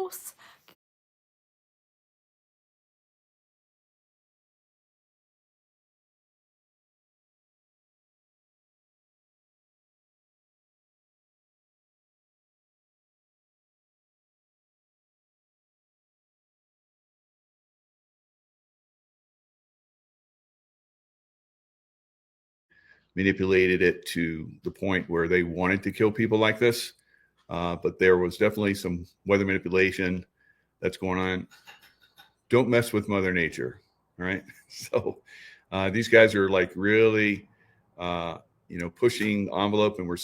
close? Manipulated it to the point where they wanted to kill people like this. But there was definitely some weather manipulation that's going on. Don't mess with Mother Nature, right? So these guys are like really, pushing the envelope, and we're.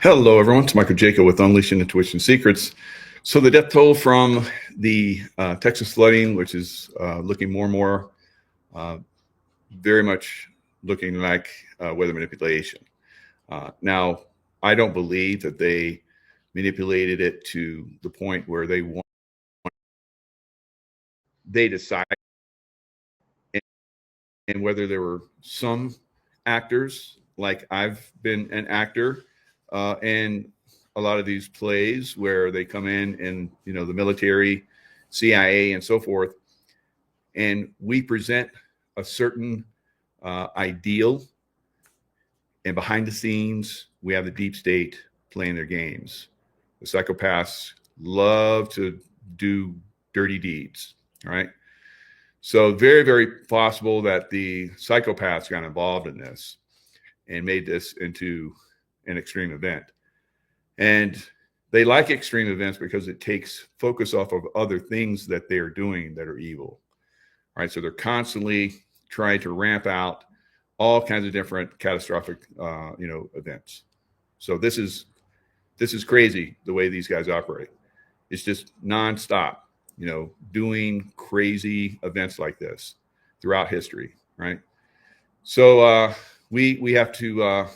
Hello, everyone. It's Michael Jaco with Unleashing Intuition Secrets. So the death toll from the Texas flooding, which is looking more and more, very much looking like weather manipulation. Now, I don't believe that they manipulated it to the point where they decide, and whether there were some actors, like I've been an actor in a lot of these plays where they come in and, the military, CIA, and so forth, and we present a certain ideal, and behind the scenes, we have the deep state playing their games. The psychopaths love to do dirty deeds, all right? So very, very possible that the psychopaths got involved in this and made this into an extreme event. And they like extreme events because it takes focus off of other things that they're doing that are evil. All right. So they're constantly trying to ramp out all kinds of different catastrophic, events. So this is crazy the way these guys operate. It's just nonstop, doing crazy events like this throughout history, right? So we have to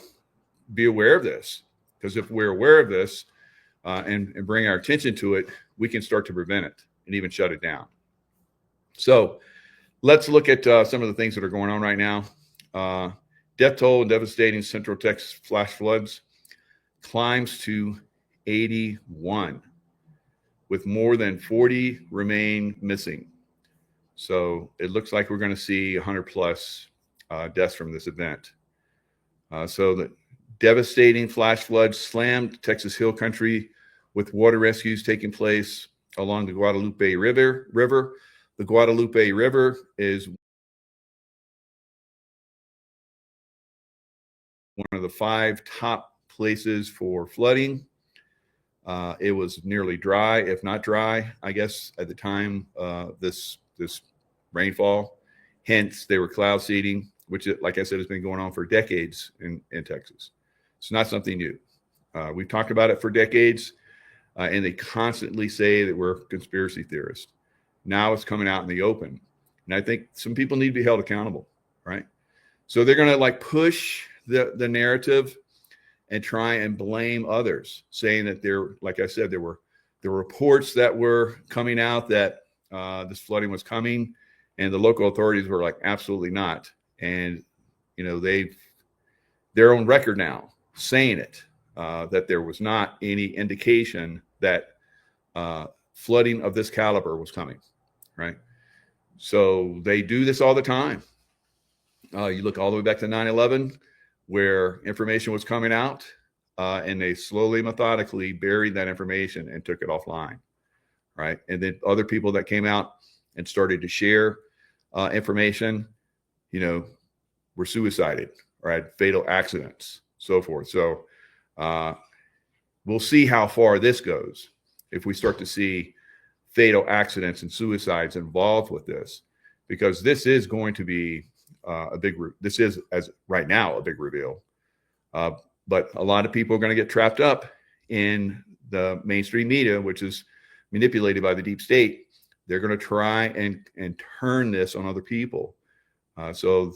be aware of this, because if we're aware of this and bring our attention to it, we can start to prevent it and even shut it down. So let's look at some of the things that are going on right now. Death toll and devastating Central Texas flash floods climbs to 81, with more than 40 remain missing. So it looks like we're going to see 100 plus deaths from this event. So the devastating flash floods slammed Texas Hill Country, with water rescues taking place along the Guadalupe River. The Guadalupe River is one of the 5 top places for flooding. It was nearly dry, if not dry, I guess, at the time this rainfall. Hence, they were cloud seeding, which, like I said, has been going on for decades in Texas. It's not something new. We've talked about it for decades, and they constantly say that we're conspiracy theorists. Now it's coming out in the open, and I think some people need to be held accountable, right? So they're going to push the narrative and try and blame others, saying that like I said, there were reports that were coming out that this flooding was coming, and the local authorities were like, absolutely not. And they're on record now saying it, that there was not any indication that flooding of this caliber was coming, right? So they do this all the time. You look all the way back to 9/11, where information was coming out, and they slowly, methodically buried that information and took it offline, right? And then other people that came out and started to share information, were suicided, right? Fatal accidents, so forth. So we'll see how far this goes if we start to see fatal accidents and suicides involved with this, because this is going to be this is, as right now, a big reveal. But a lot of people are going to get trapped up in the mainstream media, which is manipulated by the deep state. They're going to try and turn this on other people. So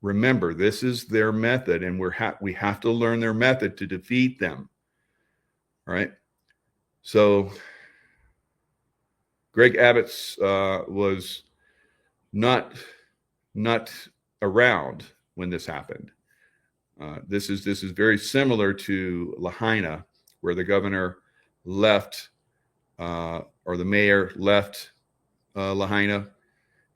remember, this is their method, and we have to learn their method to defeat them. All right. So Greg Abbott's was not around when this happened. This is very similar to Lahaina, where the governor left, or the mayor left Lahaina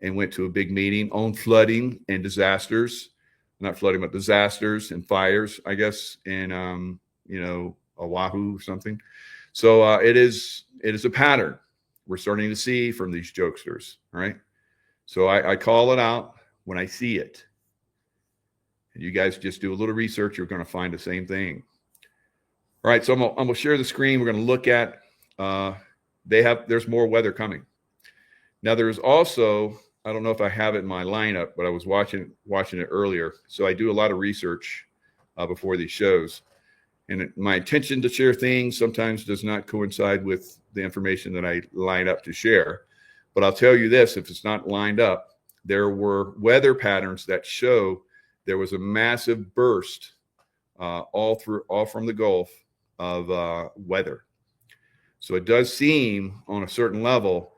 and went to a big meeting on flooding and disasters, not flooding, but disasters and fires, I guess, in, Oahu or something. So it is a pattern we're starting to see from these jokesters, right? So I call it out when I see it. And you guys just do a little research, you're going to find the same thing. All right, so I'm going to share the screen. We're going to look at, there's more weather coming. Now there's also, I don't know if I have it in my lineup, but I was watching it earlier. So I do a lot of research before these shows. And my intention to share things sometimes does not coincide with the information that I line up to share. But I'll tell you this, if it's not lined up, there were weather patterns that show there was a massive burst all from the Gulf of weather. So it does seem on a certain level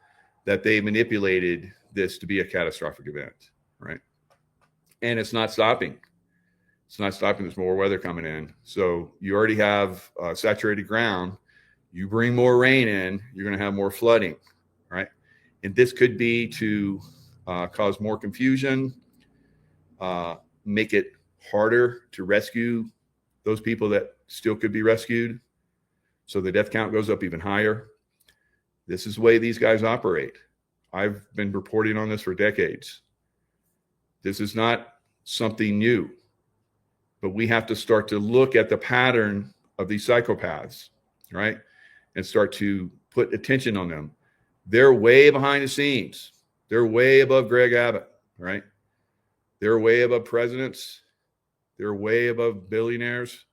that they manipulated this to be a catastrophic event, right? And it's not stopping. It's not stopping. There's more weather coming in. So you already have saturated ground. You bring more rain in, you're going to have more flooding, right? And this could be to cause more confusion, make it harder to rescue those people that still could be rescued. So the death count goes up even higher. This is the way these guys operate. I've been reporting on this for decades. This is not something new, but we have to start to look at the pattern of these psychopaths, right? And start to put attention on them. They're way behind the scenes. They're way above Greg Abbott, right? They're way above presidents. They're way above billionaires.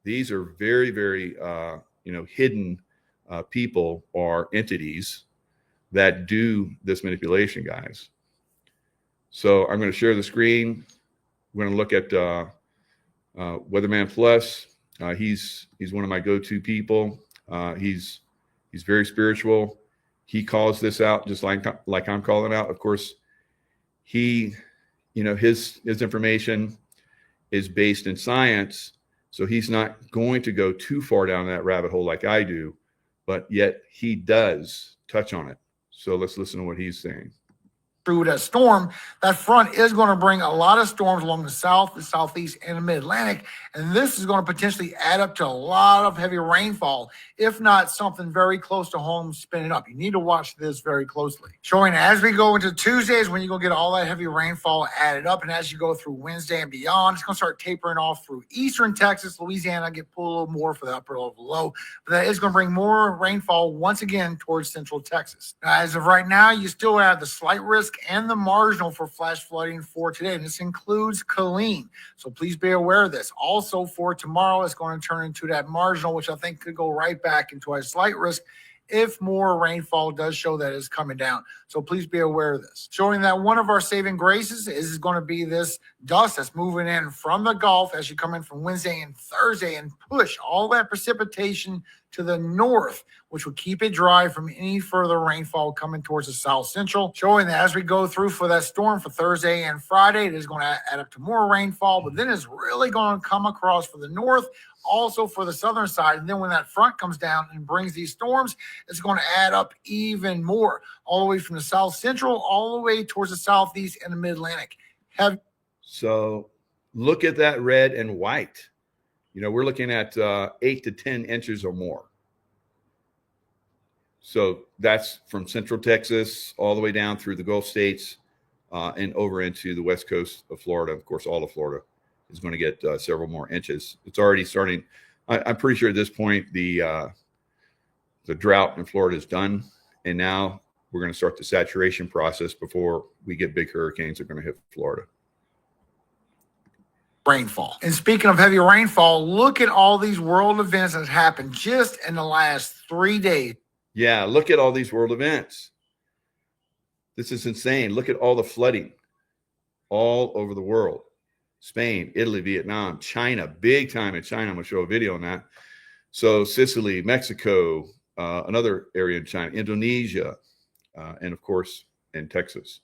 These are very, very, hidden people or entities that do this manipulation, guys. So I'm going to share the screen. We're going to look at Weatherman Plus. He's one of my go-to people. He's very spiritual. He calls this out just like I'm calling out. Of course, his information is based in science, so he's not going to go too far down that rabbit hole like I do, but yet he does touch on it. So let's listen to what he's saying. Through that storm, that front is going to bring a lot of storms along the south, the southeast, and the mid-Atlantic, and this is going to potentially add up to a lot of heavy rainfall, if not something very close to home spinning up. You need to watch this very closely. Showing as we go into Tuesdays when you're going to get all that heavy rainfall added up, and as you go through Wednesday and beyond, it's going to start tapering off through eastern Texas, Louisiana, get pulled a little more for the upper level low, but that is going to bring more rainfall once again towards central Texas. Now, as of right now, you still have the slight risk and the marginal for flash flooding for today, and this includes Killeen. So please be aware of this. Also for tomorrow, it's going to turn into that marginal, which I think could go right back into a slight risk if more rainfall does show that it's coming down. So please be aware of this. Showing that one of our saving graces is going to be this dust that's moving in from the Gulf as you come in from Wednesday and Thursday and push all that precipitation to the north, which will keep it dry from any further rainfall coming towards the south central. Showing that as we go through for that storm for Thursday and Friday, it is going to add up to more rainfall, but then it's really going to come across for the north, also for the southern side. And then when that front comes down and brings these storms, it's going to add up even more, all the way from the south central, all the way towards the southeast and the mid-Atlantic. So look at that red and white. We're looking at 8 to 10 inches or more. So that's from central Texas all the way down through the Gulf states and over into the west coast of Florida. Of course, all of Florida is going to get several more inches. It's already starting. I'm pretty sure at this point the drought in Florida is done, and now we're going to start the saturation process before we get big hurricanes that are going to hit Florida. Rainfall. And speaking of heavy rainfall, look at all these world events that happened just in the last 3 days. Yeah, look at all these world events. This is insane. Look at all the flooding all over the world. Spain, Italy, Vietnam, China, big time in China. I'm going to show a video on that. So Sicily, Mexico, another area in China, Indonesia, and of course in Texas.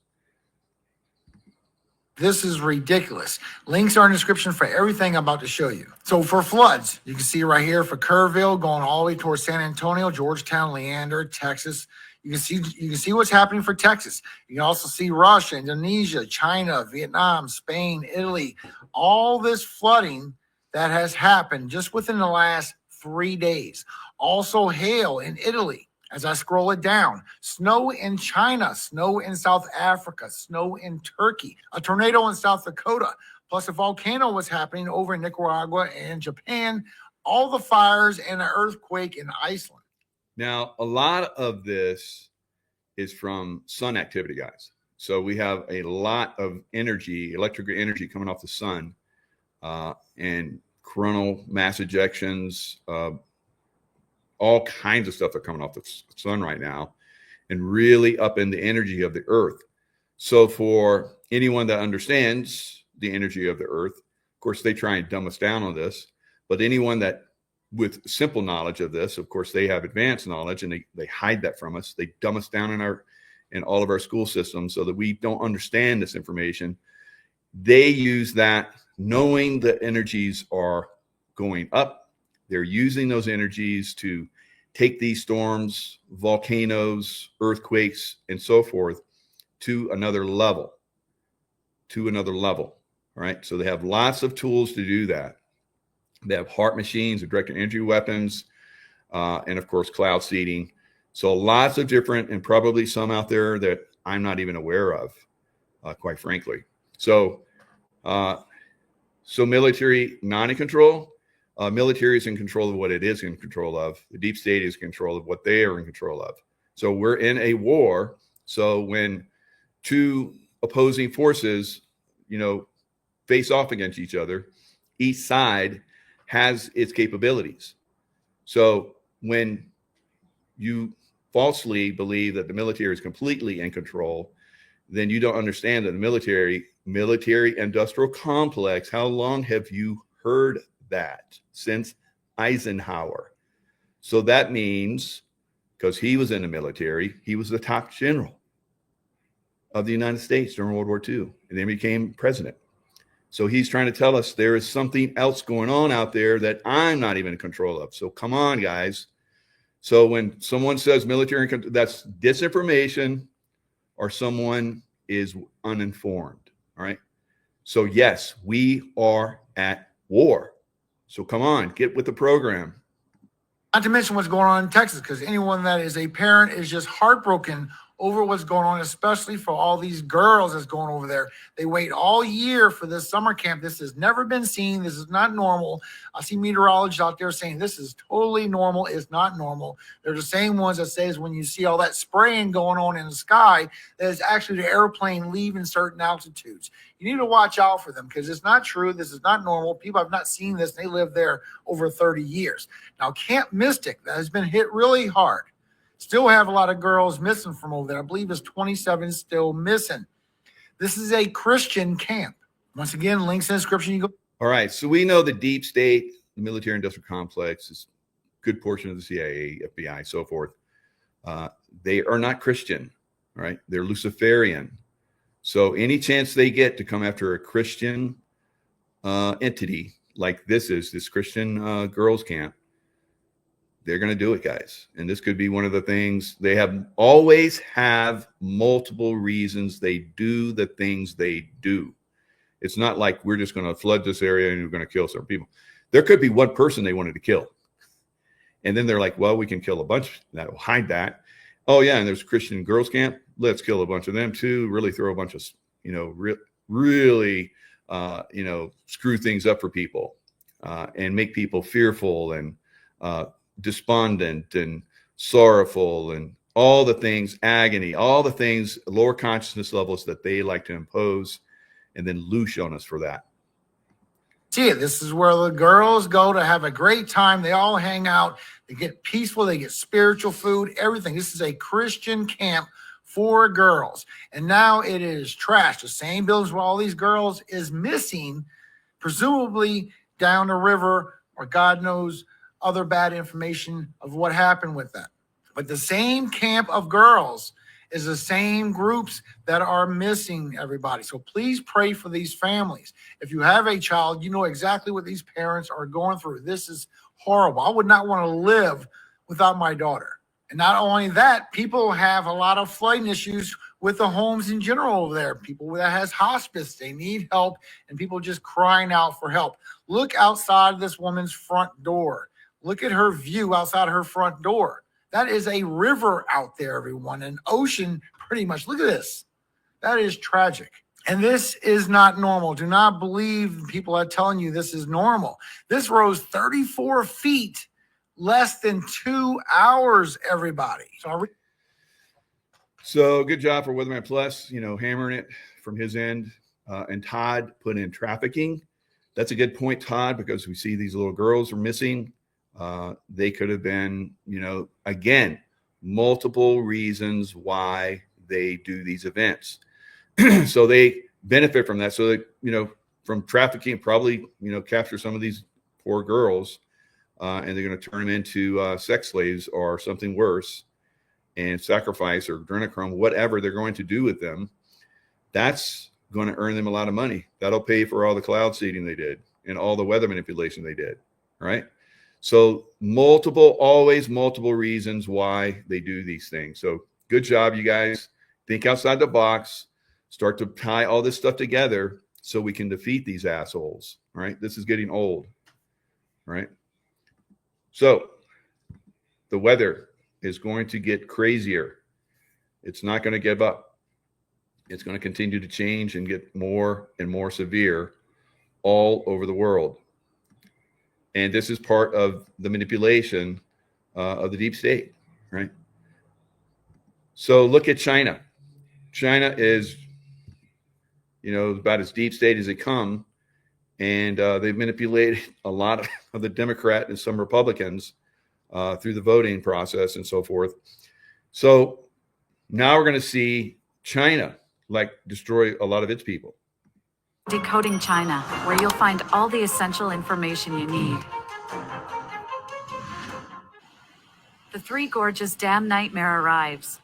This is ridiculous. Links are in the description for everything I'm about to show you. So for floods, you can see right here for Kerrville going all the way towards San Antonio, Georgetown, Leander, Texas. You can see what's happening for Texas. You can also see Russia, Indonesia, China, Vietnam, Spain, Italy, all this flooding that has happened just within the last 3 days. Also hail in Italy. As I scroll it down, snow in China, snow in South Africa, snow in Turkey, a tornado in South Dakota, plus a volcano was happening over in Nicaragua and Japan, all the fires and an earthquake in Iceland. Now, a lot of this is from sun activity, guys. So we have a lot of energy, electrical energy coming off the sun, and coronal mass ejections, all kinds of stuff are coming off the sun right now and really up in the energy of the earth. So for anyone that understands the energy of the earth, of course, they try and dumb us down on this, but anyone that with simple knowledge of this, of course, they have advanced knowledge and they hide that from us. They dumb us down in all of our school systems so that we don't understand this information. They use that knowing the energies are going up. They're using those energies to take these storms, volcanoes, earthquakes, and so forth to another level, All right. So they have lots of tools to do that. They have HAARP machines, directed energy weapons, and of course, cloud seeding. So lots of different, and probably some out there that I'm not even aware of, quite frankly. So military not in control. Military is in control of what it is in control of. The deep state is in control of what they are in control of. So we're in a war. So when two opposing forces, face off against each other, each side has its capabilities. So when you falsely believe that the military is completely in control, then you don't understand that the military industrial complex, how long have you heard that? Since Eisenhower. So that means, because he was in the military, he was the top general of the United States during World War II, and then became president. So he's trying to tell us there is something else going on out there that I'm not even in control of. So come on, guys. So when someone says military, that's disinformation, or someone is uninformed. All right. So yes, we are at war. So come on, get with the program. Not to mention what's going on in Texas, because anyone that is a parent is just heartbroken over what's going on, especially for all these girls that's going over there. They wait all year for this summer camp. This has never been seen. This is not normal. I see meteorologists out there saying this is totally normal. It's not normal. They're the same ones that says when you see all that spraying going on in the sky, that is actually the airplane leaving certain altitudes. You need to watch out for them because it's not true. This is not normal. People have not seen this. They live there over 30 years. Now, Camp Mystic, that has been hit really hard. Still have a lot of girls missing from over there. I believe it's 27 still missing. This is a Christian camp. Once again, links in the description. You go. All right. So we know the deep state, the military industrial complex is a good portion of the CIA, FBI, so forth. They are not Christian. All right. They're Luciferian. So any chance they get to come after a Christian entity like this Christian girls camp, they're going to do it, guys. And this could be one of the things. They always have multiple reasons they do the things they do. It's not like we're just going to flood this area and we're going to kill some people. There could be one person they wanted to kill. And then they're like, well, we can kill a bunch that will hide that. Oh, yeah. And there's a Christian girls camp. Let's kill a bunch of them too. Really throw a bunch of, really, screw things up for people and make people fearful and despondent and sorrowful and all the things, agony, all the things, lower consciousness levels that they like to impose and then loose on us for that. See it. This is where the girls go to have a great time. They all hang out. They get peaceful. They get spiritual food, everything. This is a Christian camp for girls. And now it is trashed. The same buildings where all these girls is missing, presumably down the river, or God knows other bad information of what happened with that. But the same camp of girls is the same groups that are missing everybody. So please pray for these families. If you have a child, you know exactly what these parents are going through. This is horrible. I would not want to live without my daughter. And not only that, people have a lot of flooding issues with the homes in general over there. People that has hospice, they need help, and people just crying out for help. Look outside this woman's front door. Look at her view outside her front door. That is a river out there, everyone, an ocean pretty much. Look at this. That is tragic. And this is not normal. Do not believe people are telling you this is normal. This rose 34 feet less than 2 hours, everybody. So good job for Weatherman Plus, hammering it from his end. And Todd put in trafficking. That's a good point, Todd, because we see these little girls are missing. They could have been, again, multiple reasons why they do these events. So they benefit from that. So they, from trafficking, probably, capture some of these poor girls, and they're going to turn them into sex slaves or something worse, and sacrifice or adrenochrome, whatever they're going to do with them. That's going to earn them a lot of money. That'll pay for all the cloud seeding they did and all the weather manipulation they did, right? So always multiple reasons why they do these things. So good job, you guys. Think outside the box. Start to tie all this stuff together so we can defeat these assholes, right? This is getting old, right? So the weather is going to get crazier. It's not going to give up. It's going to continue to change and get more and more severe all over the world. And this is part of the manipulation of the deep state, right? So look at China. China is, about as deep state as they come. And they've manipulated a lot of the Democrat and some Republicans through the voting process and so forth. So now we're going to see China destroy a lot of its people. Decoding China, where you'll find all the essential information you need. The Three Gorges Dam nightmare arrives.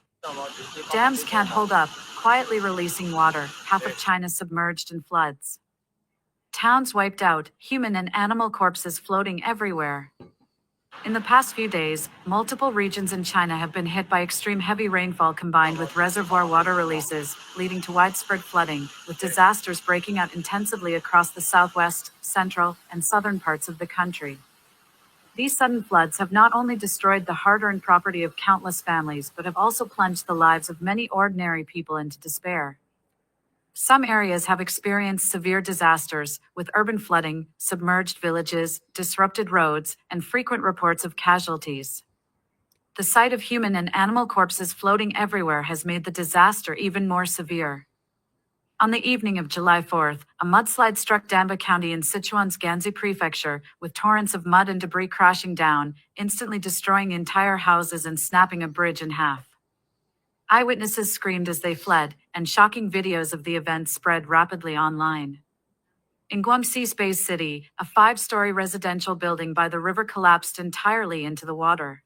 Dams can't hold up, quietly releasing water, half of China submerged in floods. Towns wiped out, human and animal corpses floating everywhere. In the past few days, multiple regions in China have been hit by extreme heavy rainfall combined with reservoir water releases, leading to widespread flooding, with disasters breaking out intensively across the southwest, central, and southern parts of the country. These sudden floods have not only destroyed the hard-earned property of countless families, but have also plunged the lives of many ordinary people into despair. Some areas have experienced severe disasters, with urban flooding, submerged villages, disrupted roads, and frequent reports of casualties. The sight of human and animal corpses floating everywhere has made the disaster even more severe. On the evening of July 4th, a mudslide struck Damba County in Sichuan's Ganzi Prefecture, with torrents of mud and debris crashing down, instantly destroying entire houses and snapping a bridge in half. Eyewitnesses screamed as they fled, and shocking videos of the event spread rapidly online. In Guangxi Space City, a 5-story residential building by the river collapsed entirely into the water.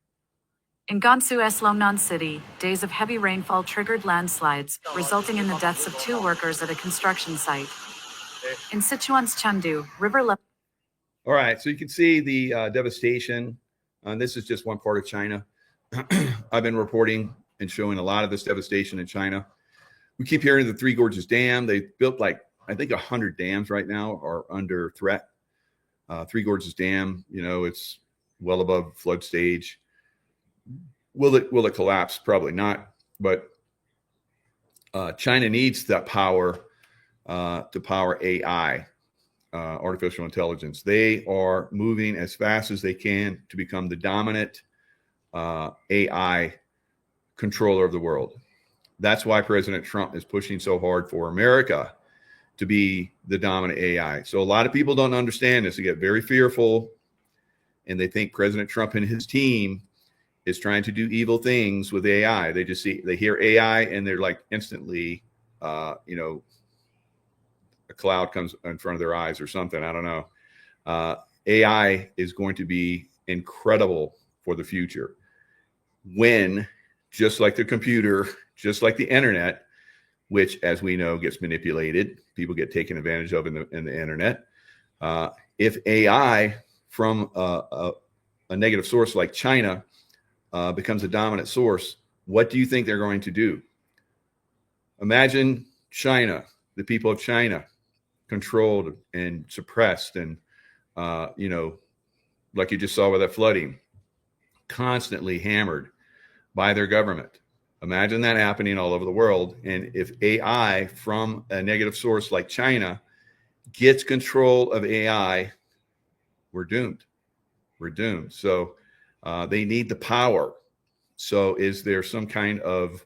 In Gansu Eslomnan City, days of heavy rainfall triggered landslides, resulting in the deaths of 2 workers at a construction site. In Sichuan's Chengdu, river level. All right, so you can see the devastation. This is just one part of China. I've been reporting and showing a lot of this devastation in China. We keep hearing the Three Gorges Dam. They built I think 100 dams right now are under threat. Three Gorges Dam, it's well above flood stage. Will it collapse? Probably not. But China needs that power to power AI, artificial intelligence. They are moving as fast as they can to become the dominant AI controller of the world. That's why President Trump is pushing so hard for America to be the dominant AI. So a lot of people don't understand this. They get very fearful, and they think President Trump and his team is trying to do evil things with AI. They hear AI and they're instantly, a cloud comes in front of their eyes or something. I don't know. AI is going to be incredible for the future when just like the computer, just like the internet, which, as we know, gets manipulated. People get taken advantage of in the internet. If AI from a negative source like China becomes a dominant source, what do you think they're going to do? Imagine China, the people of China, controlled and suppressed, and like you just saw with that flooding, constantly hammered by their government. Imagine that happening all over the world. And if AI from a negative source like China gets control of AI, we're doomed. We're doomed. So they need the power. So is there some kind of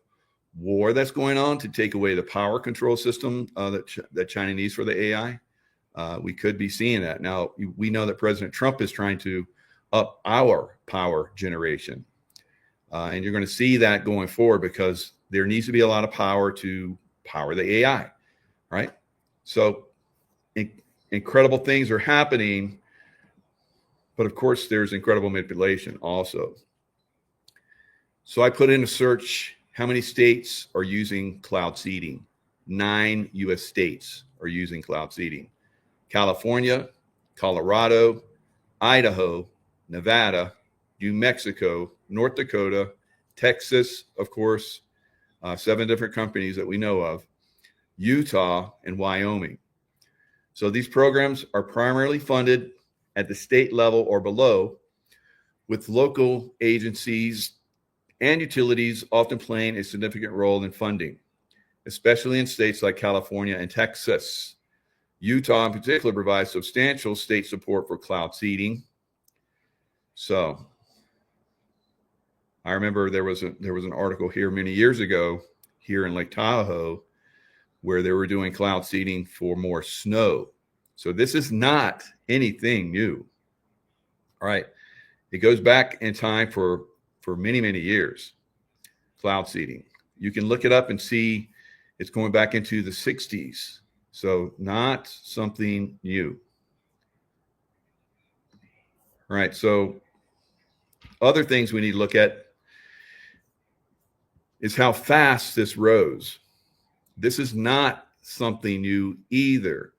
war that's going on to take away the power control system that China needs for the AI? We could be seeing that. Now, we know that President Trump is trying to up our power generation. And you're going to see that going forward, because there needs to be a lot of power to power the AI, right? So incredible things are happening, but of course there's incredible manipulation also. So I put in a search, how many states are using cloud seeding? 9 US states are using cloud seeding. California, Colorado, Idaho, Nevada, New Mexico, North Dakota, Texas, of course, 7 different companies that we know of, Utah, and Wyoming. So these programs are primarily funded at the state level or below, with local agencies and utilities often playing a significant role in funding, especially in states like California and Texas. Utah in particular provides substantial state support for cloud seeding. So I remember there was an article here many years ago here in Lake Tahoe where they were doing cloud seeding for more snow. So this is not anything new. All right. It goes back in time for many, many years, cloud seeding. You can look it up and see it's going back into the 60s. So not something new. All right. So other things we need to look at is how fast this rose. This is not something new either.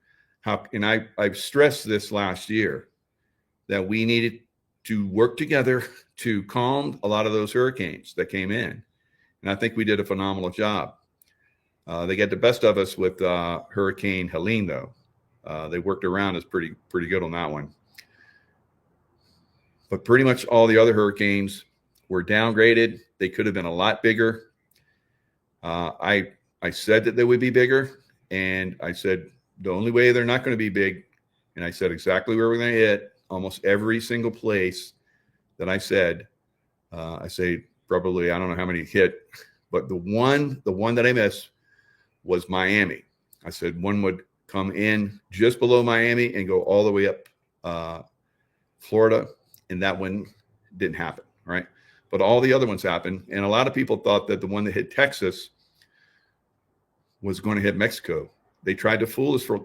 And I've stressed this last year, that we needed to work together to calm a lot of those hurricanes that came in. And I think we did a phenomenal job. They got the best of us with Hurricane Helene, though. They worked around us pretty good on that one. But pretty much all the other hurricanes were downgraded. They could have been a lot bigger. I said that they would be bigger, and I said the only way they're not going to be big, and I said exactly where we're going to hit. Almost every single place that I said, I say probably, I don't know how many hit, but the one that I missed was Miami. I said one would come in just below Miami and go all the way up Florida, and that one didn't happen, right? But all the other ones happened, and a lot of people thought that the one that hit Texas was going to hit Mexico. They tried to fool us for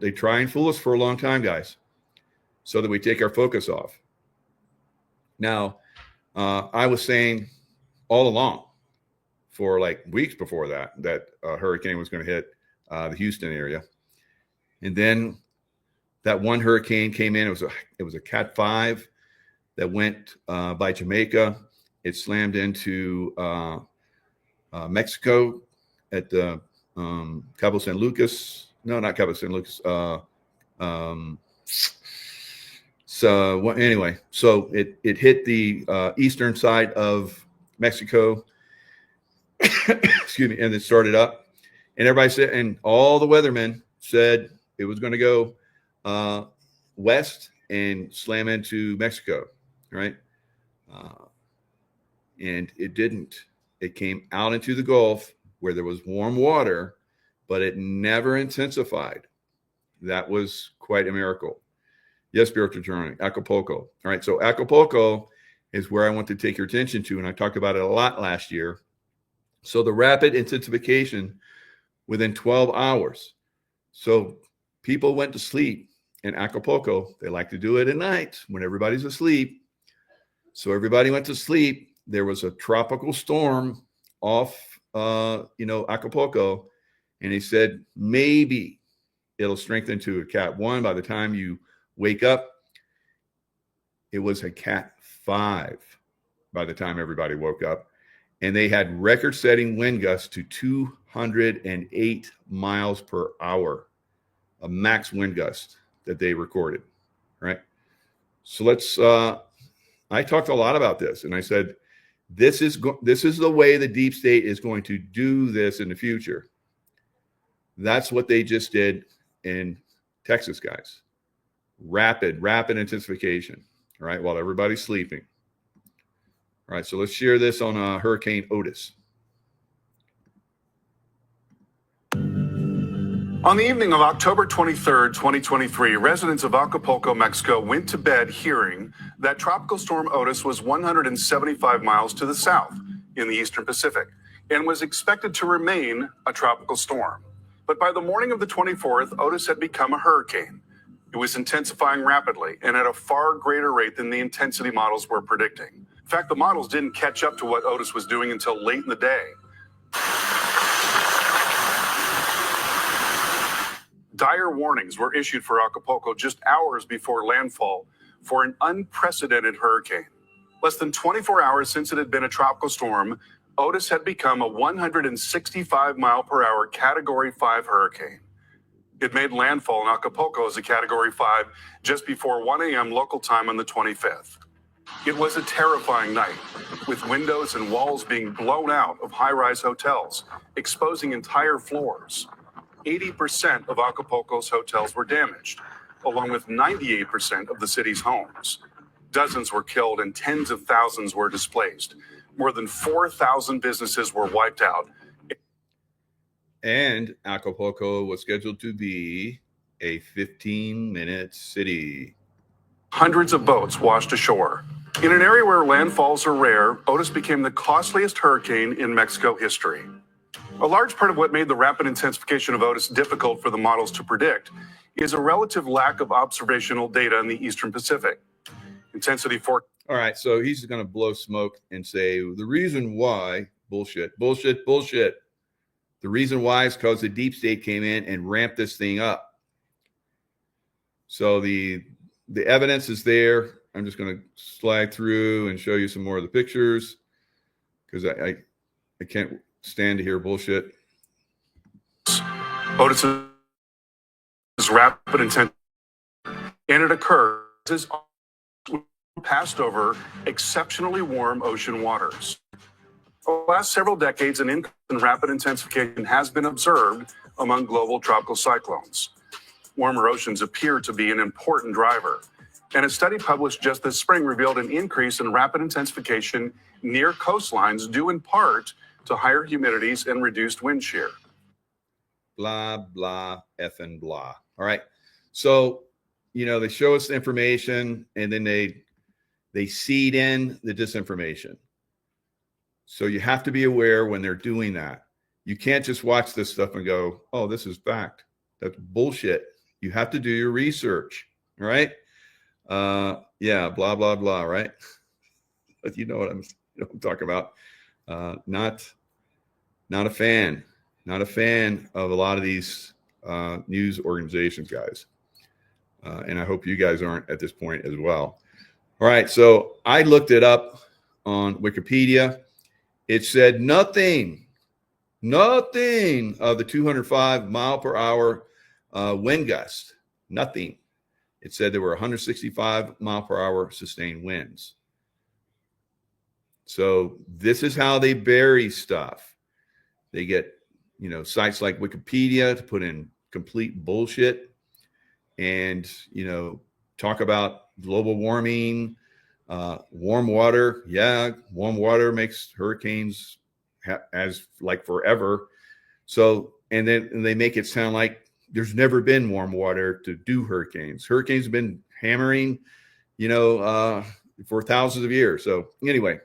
a long time, guys, so that we take our focus off. Now, I was saying all along, for like weeks before that a hurricane was going to hit the Houston area, and then that one hurricane came in. It was a Cat 5 that went by Jamaica. It slammed into Mexico at the Cabo San Lucas. No, not Cabo San Lucas. Anyway, so it hit the eastern side of Mexico. Excuse me, and it started up, and everybody said, and all the weathermen said it was going to go west and slam into Mexico, right? And it didn't. It came out into the Gulf where there was warm water, but it never intensified. That was quite a miracle. Yes, spiritual journey, Acapulco. All right, so Acapulco is where I want to take your attention to, and I talked about it a lot last year. So the rapid intensification within 12 hours. So people went to sleep in Acapulco. They like to do it at night when everybody's asleep. So everybody went to sleep. There was a tropical storm off, Acapulco, and they said maybe it'll strengthen to a Cat 1 by the time you wake up. It was a Cat 5 by the time everybody woke up, and they had record-setting wind gusts to 208 miles per hour, a max wind gust that they recorded, right? So I talked a lot about this, and I said, this is the way the deep state is going to do this in the future. That's what they just did in Texas, guys. Rapid intensification, right? While everybody's sleeping. All right, so let's share this on Hurricane Otis. On the evening of October 23rd, 2023, residents of Acapulco, Mexico went to bed hearing that Tropical Storm Otis was 175 miles to the south in the eastern Pacific and was expected to remain a tropical storm. But by the morning of the 24th, Otis had become a hurricane. It was intensifying rapidly and at a far greater rate than the intensity models were predicting. In fact, the models didn't catch up to what Otis was doing until late in the day. Dire warnings were issued for Acapulco just hours before landfall for an unprecedented hurricane. Less than 24 hours since it had been a tropical storm, Otis had become a 165 mile per hour Category 5 hurricane. It made landfall in Acapulco as a Category 5 just before 1 a.m. local time on the 25th. It was a terrifying night, with windows and walls being blown out of high-rise hotels, exposing entire floors. 80% of Acapulco's hotels were damaged, along with 98% of the city's homes. Dozens were killed and tens of thousands were displaced. More than 4,000 businesses were wiped out. And Acapulco was scheduled to be a 15-minute city. Hundreds of boats washed ashore. In an area where landfalls are rare, Otis became the costliest hurricane in Mexico history. A large part of what made the rapid intensification of Otis difficult for the models to predict is a relative lack of observational data in the Eastern Pacific. Intensity for. All right, so he's going to blow smoke and say the reason why, bullshit. The reason why is because the deep state came in and ramped this thing up. So the evidence is there. I'm just going to slide through and show you some more of the pictures because I can't stand to hear bullshit. Otis's rapid intent, and it occurs as passed over exceptionally warm ocean waters. For the last several decades, an increase in rapid intensification has been observed among global tropical cyclones. Warmer oceans appear to be an important driver, and a study published just this spring revealed an increase in rapid intensification near coastlines due in part to higher humidities and reduced wind shear. Blah, blah, effing blah. All right. So, they show us the information and then they seed in the disinformation. So you have to be aware when they're doing that. You can't just watch this stuff and go, oh, this is fact. That's bullshit. You have to do your research. All right. Yeah, blah, blah, blah. Right. But you know what I'm talking about. Not a fan of a lot of these news organizations, guys. And I hope you guys aren't at this point as well. All right. So I looked it up on Wikipedia. It said nothing of the 205 mile per hour wind gust. Nothing. It said there were 165 mile per hour sustained winds. So this is how they bury stuff. They get, sites like Wikipedia to put in complete bullshit and, talk about global warming, warm water. Yeah, warm water makes hurricanes as like forever. So, and then they make it sound like there's never been warm water to do hurricanes. Hurricanes have been hammering, for thousands of years. So anyway.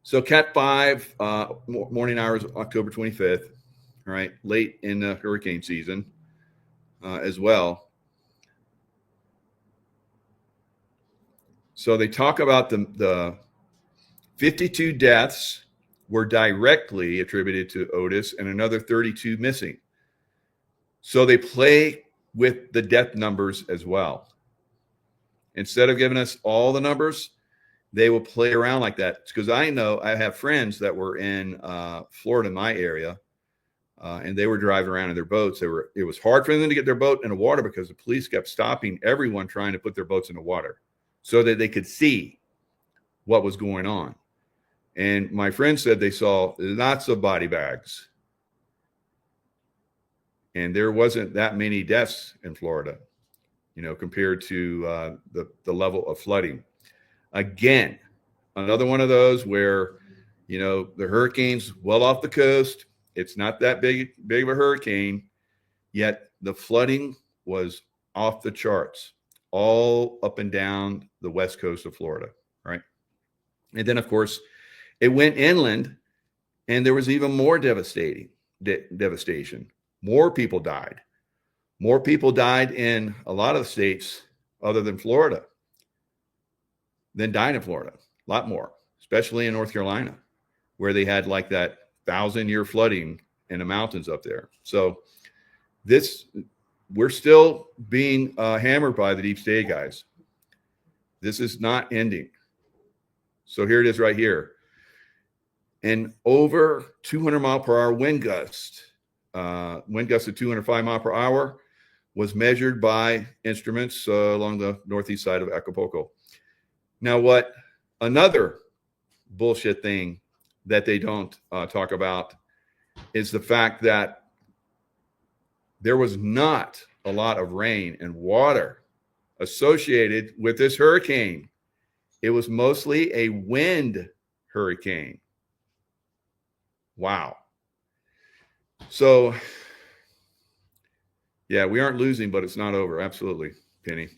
So Cat 5, morning hours, October 25th, all right, late in the hurricane season as well. So they talk about the 52 deaths were directly attributed to Otis and another 32 missing. So they play with the death numbers as well. Instead of giving us all the numbers, they will play around like that. Because I know I have friends that were in Florida, my area, and they were driving around in their boats. It was hard for them to get their boat in the water because the police kept stopping everyone trying to put their boats in the water so that they could see what was going on. And my friend said they saw lots of body bags. And there wasn't that many deaths in Florida, compared to the level of flooding. Again, another one of those where, the hurricane's well off the coast. It's not that big of a hurricane, yet the flooding was off the charts, all up and down the west coast of Florida, right? And then, of course, it went inland, and there was even more devastation. More people died. More people died in a lot of the states other than Florida than died in Florida. A lot more, especially in North Carolina, where they had like that 1,000-year flooding in the mountains up there. So we're still being hammered by the deep state guys. This is not ending. So here it is right here. An over 200 mile per hour wind gust of 205 mile per hour was measured by instruments along the northeast side of Acapulco. Now, what another bullshit thing that they don't talk about is the fact that there was not a lot of rain and water associated with this hurricane. It was mostly a wind hurricane. Wow. So, yeah, we aren't losing, but it's not over. Absolutely, Penny.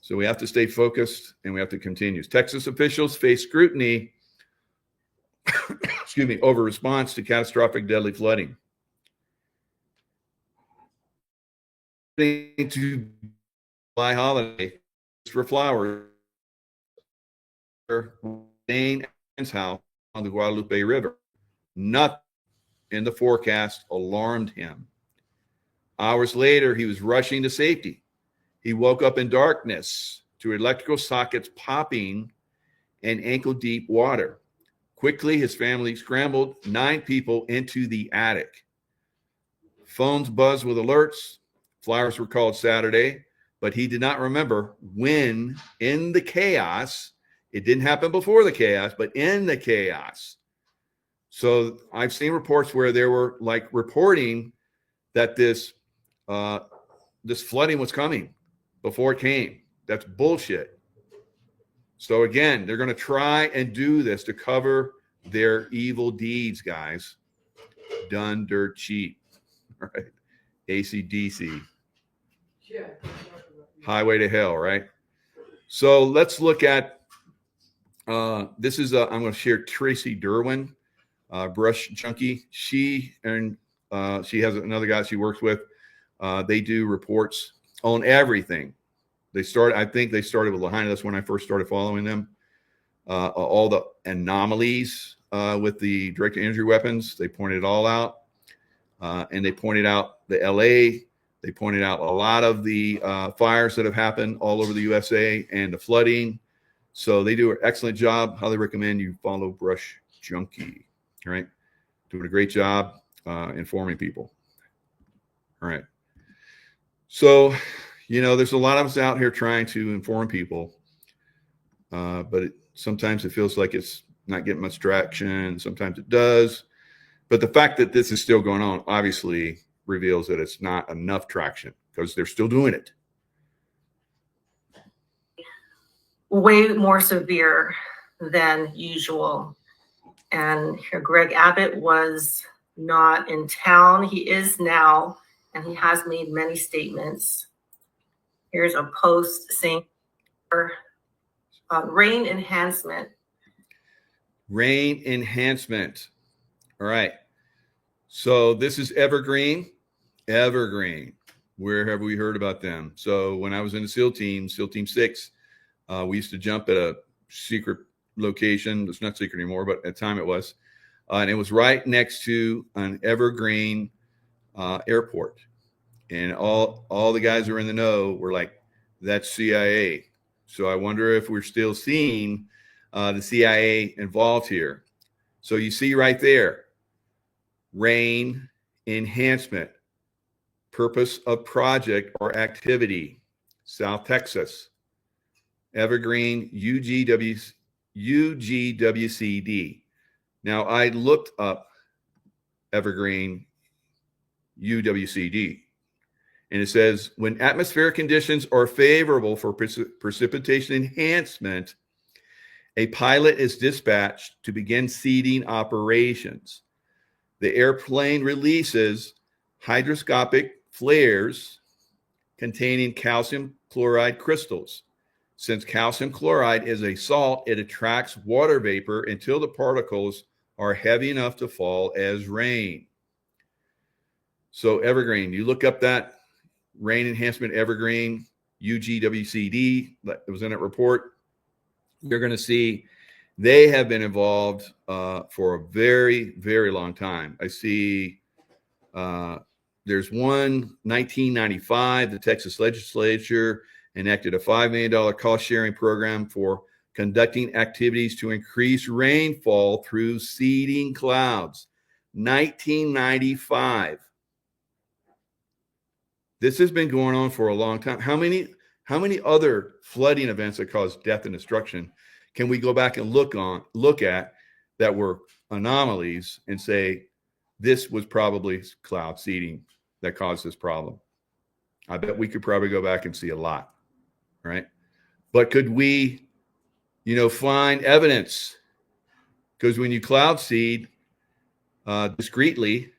So we have to stay focused and we have to continue. Texas officials face scrutiny over response to catastrophic deadly flooding. To July holiday for flowers. Dane's house on the Guadalupe River. Nothing in the forecast alarmed him. Hours later, he was rushing to safety. He woke up in darkness to electrical sockets popping and ankle-deep water. Quickly, his family scrambled 9 people into the attic. Phones buzzed with alerts. Flowers were called Saturday, but he did not remember when in the chaos, it didn't happen before the chaos, but in the chaos. So I've seen reports where they were like reporting that this flooding was coming before it came. That's bullshit. So again, they're going to try and do this to cover their evil deeds, guys. Done dirt cheap. All right. AC/DC. Yeah. Highway to hell, right? So let's look at this is I'm going to share Tracy Derwin, brush junkie. She has another guy she works with. They do reports on everything. I think they started with Lahaina. That's when I first started following them. All the anomalies with the direct injury weapons, they pointed it all out. And they pointed out the LA. They pointed out a lot of the fires that have happened all over the USA and the flooding. So they do an excellent job. Highly recommend you follow Brush Junkie. All right. Doing a great job informing people. All right. So, there's a lot of us out here trying to inform people, but sometimes it feels like it's not getting much traction. Sometimes it does. But the fact that this is still going on obviously reveals that it's not enough traction because they're still doing it. Way more severe than usual. And here, Greg Abbott was not in town. He is now, and he has made many statements. Here's a post saying rain enhancement. Rain enhancement. All right. So this is Evergreen. Evergreen. Where have we heard about them? So when I was in the SEAL Team 6, we used to jump at a secret location. It's not secret anymore, but at the time it was. And it was right next to an Evergreen airport. And all the guys who were in the know were like, that's CIA. So I wonder if we're still seeing the CIA involved here. So you see right there, rain enhancement, purpose of project or activity, South Texas, Evergreen, UGWCD. Now, I looked up Evergreen UWCD, and it says when atmospheric conditions are favorable for precipitation enhancement, a pilot is dispatched to begin seeding operations. The airplane releases hygroscopic flares containing calcium chloride crystals. Since calcium chloride is a salt, it attracts water vapor until the particles are heavy enough to fall as rain. So Evergreen, you look up that rain enhancement Evergreen, UGWCD, that was in that report, you're going to see they have been involved for a very, very long time. I see there's one, 1995, the Texas legislature enacted a $5 million cost-sharing program for conducting activities to increase rainfall through seeding clouds. 1995. This has been going on for a long time. How many other flooding events that caused death and destruction can we go back and look at that were anomalies and say this was probably cloud seeding that caused this problem? I bet we could probably go back and see a lot, right? But could we, find evidence? Because when you cloud seed discreetly,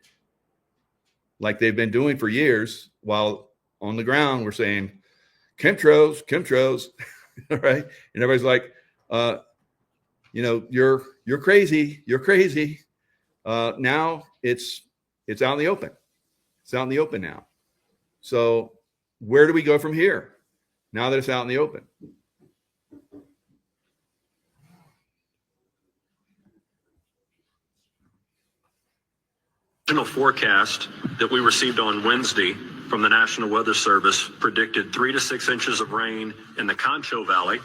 like they've been doing for years, while on the ground we're saying chemtrails, right? And everybody's like, you're crazy. Now it's out in the open. It's out in the open now. So where do we go from here now that it's out in the open? Original forecast that we received on Wednesday from the National Weather Service predicted 3 to 6 inches of rain in the Concho Valley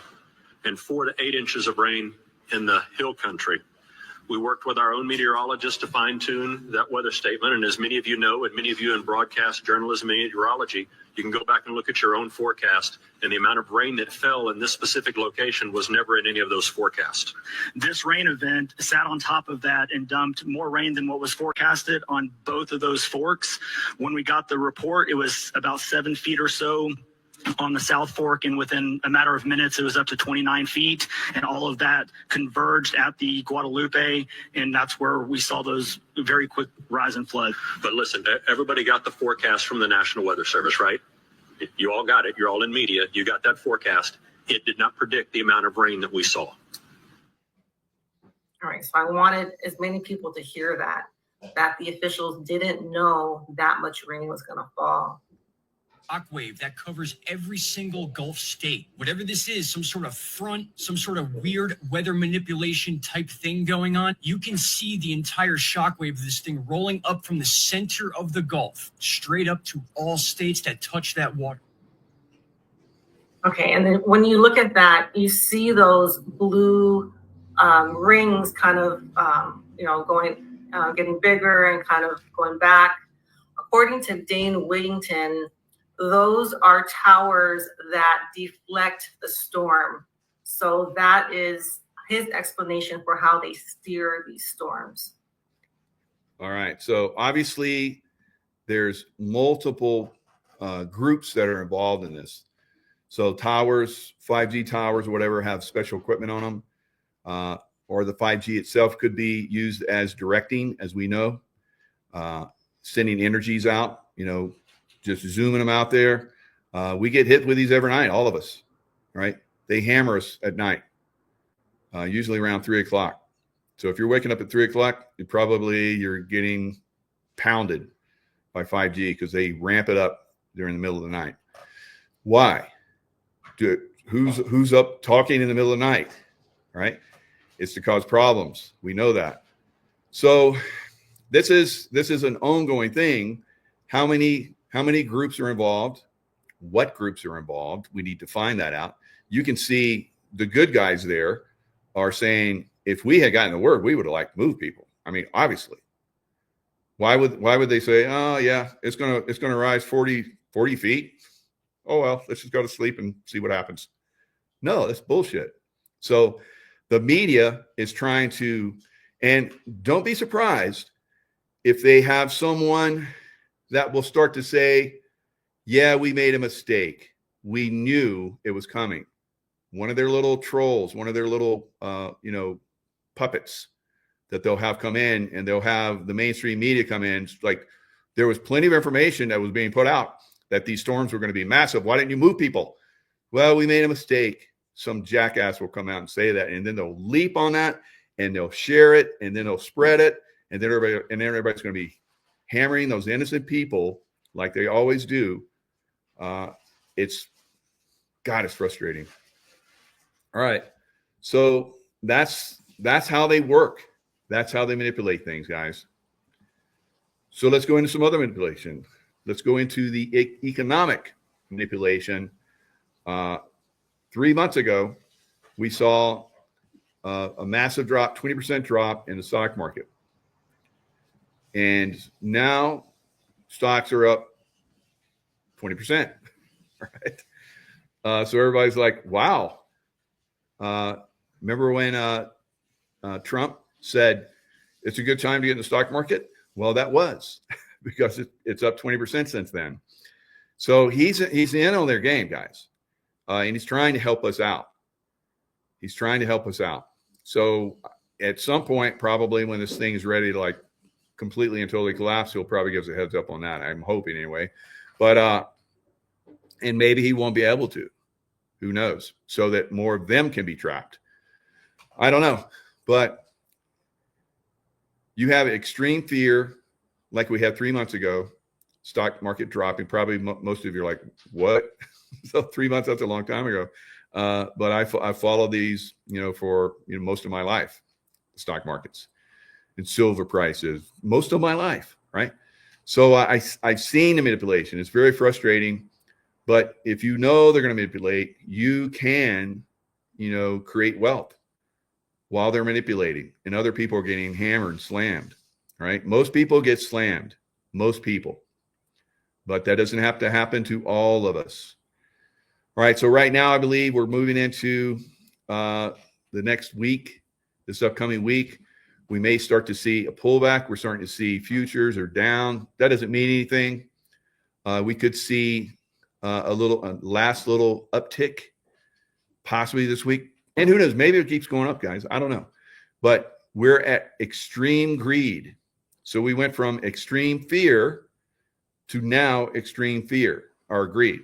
and 4 to 8 inches of rain in the Hill Country. We worked with our own meteorologists to fine-tune that weather statement, and as many of you know, and many of you in broadcast journalism and meteorology, you can go back and look at your own forecast, and the amount of rain that fell in this specific location was never in any of those forecasts. This rain event sat on top of that and dumped more rain than what was forecasted on both of those forks. When we got the report, it was about 7 feet or so on the South Fork, and within a matter of minutes, it was up to 29 feet, and all of that converged at the Guadalupe, and that's where we saw those very quick rise in flood. But listen, everybody got the forecast from the National Weather Service, right? You all got it. You're all in media. You got that forecast. It did not predict the amount of rain that we saw. All right, so I wanted as many people to hear that the officials didn't know that much rain was going to fall. Shockwave that covers every single Gulf state. Whatever this is, some sort of front, some sort of weird weather manipulation type thing going on, you can see the entire shockwave of this thing rolling up from the center of the Gulf, straight up to all states that touch that water. Okay, and then when you look at that, you see those blue rings kind of, going, getting bigger and kind of going back. According to Dane Whittington, those are towers that deflect the storm. So that is his explanation for how they steer these storms. All right. So obviously there's multiple groups that are involved in this. So towers, 5G towers, whatever, have special equipment on them. Or the 5G itself could be used as directing, as we know, sending energies out, just zooming them out there. We get hit with these every night, all of us, right? They hammer us at night, usually around 3 o'clock. So if you're waking up at 3 o'clock, you're getting pounded by 5G because they ramp it up during the middle of the night. Why? Who's up talking in the middle of the night, right? It's to cause problems. We know that. So this is an ongoing thing. How many groups are involved? What groups are involved? We need to find that out. You can see the good guys there are saying, if we had gotten the word, we would have liked to move people. I mean, obviously. Why would they say, oh yeah, it's gonna rise 40 feet? Oh well, let's just go to sleep and see what happens. No, that's bullshit. So the media is trying to, and don't be surprised if they have someone that will start to say, yeah, we made a mistake. We knew it was coming. One of their little trolls, one of their little, puppets that they'll have come in, and they'll have the mainstream media come in. Like, there was plenty of information that was being put out that these storms were going to be massive. Why didn't you move people? Well, we made a mistake. Some jackass will come out and say that, and then they'll leap on that, and they'll share it, and then they'll spread it, and then everybody's going to be hammering those innocent people like they always do. It's frustrating. All right, so that's how they work. That's how they manipulate things, guys. So let's go into some other manipulation. Let's go into the economic manipulation. 3 months ago, we saw a massive drop, 20% drop in the stock market. And now stocks are up 20%. Right? So everybody's like, wow. Remember when Trump said it's a good time to get in the stock market? Well, that was because it's up 20% since then. So he's in on their game, guys. And he's trying to help us out. So at some point, probably when this thing is ready to like completely and totally collapse, he'll probably give us a heads up on that. I'm hoping anyway. But and maybe he won't be able to. Who knows? So that more of them can be trapped. I don't know. But you have extreme fear like we had 3 months ago, stock market dropping. Probably most of you are like, what? So 3 months, that's a long time ago. But I followed these, for most of my life, stock markets and silver prices, most of my life, right? So I've seen the manipulation. It's very frustrating. But if you know they're going to manipulate, you can, create wealth while they're manipulating, and other people are getting hammered and slammed, right? Most people get slammed, most people, but that doesn't have to happen to all of us. All right, so right now I believe we're moving into the next week, this upcoming week. We may start to see a pullback. We're starting to see futures are down. That doesn't mean anything. We could see a last little uptick possibly this week. And who knows, maybe it keeps going up, guys. I don't know. But we're at extreme greed. So we went from extreme fear to now extreme fear or greed.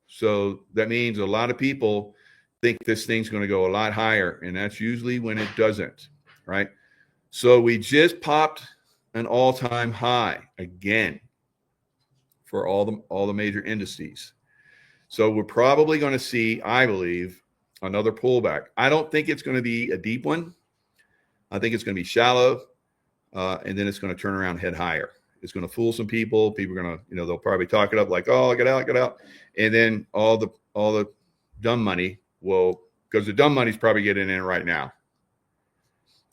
So that means a lot of people think this thing's going to go a lot higher, and that's usually when it doesn't, right? So we just popped an all-time high again for all the major indices. So we're probably going to see, I believe, another pullback. I don't think it's going to be a deep one. I think it's going to be shallow, and then it's going to turn around and head higher. It's going to fool some people. People are going to, they'll probably talk it up like, oh, get out. And then all the dumb money will, because the dumb money's probably getting in right now.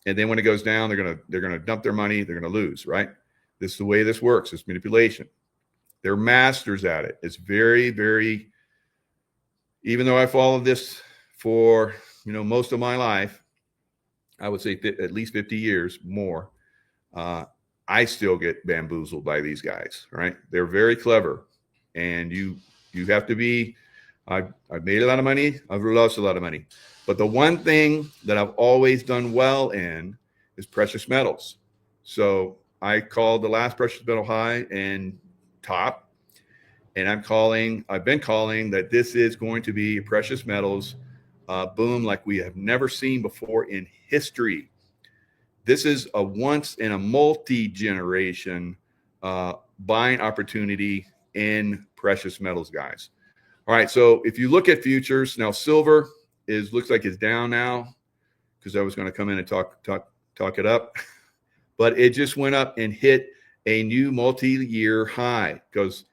And then when it goes down, they're going to dump their money. They're going to lose, right? This is the way this works. It's manipulation. They're masters at it. It's very, very, even though I followed this for, most of my life, I would say at least 50 years more, I still get bamboozled by these guys, right? They're very clever, and you have to be, I've made a lot of money. I've lost a lot of money. But the one thing that I've always done well in is precious metals. So I called the last precious metal high and top, and I've been calling that this is going to be precious metals boom like we have never seen before in history. This is a once in a multi-generation buying opportunity in precious metals, guys. All right, so if you look at futures, now silver looks like it's down now because I was going to come in and talk it up, but it just went up and hit a new multi-year high because